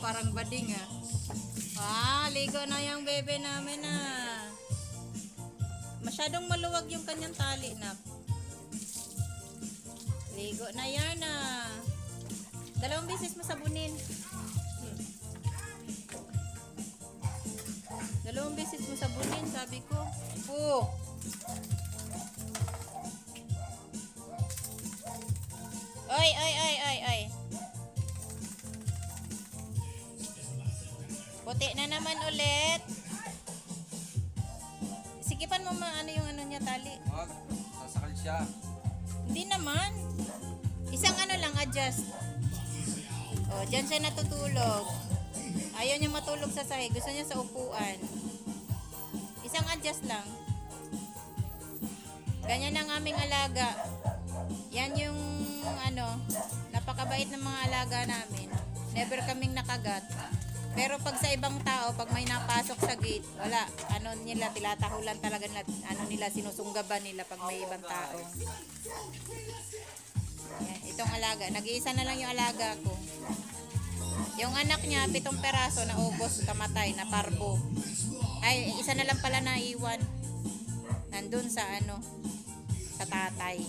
Parang bading ah. Ligo na yung bebe namin ah. Masyadong maluwag yung kanyang tali na. Ligo na yan ah. 2 beses mo sabunin. 2 beses mo sabunin, sabi ko. Ay. Puti na naman ulit. Sigipan mo ano yung ano niya tali. Wag, sasakal siya. Hindi naman. Isang ano lang, adjust. Dyan siya natutulog. Ayaw niya matulog sa sahig. Gusto niya sa upuan. Isang adjust lang. Ganyan ang aming alaga. Yan yung napakabait ng mga alaga namin. Never kaming nakagat. Pero pag sa ibang tao, pag may napasok sa gate, wala. Tilatahulan talaga nila, sinusunggaban nila pag may ibang tao. Yan, itong alaga. Nag-iisa na lang yung alaga ko. Yung anak niya, 7 peraso na ubos, kamatay, na parbo. Ay, isa na lang pala na iwan. Nandun sa sa tatay.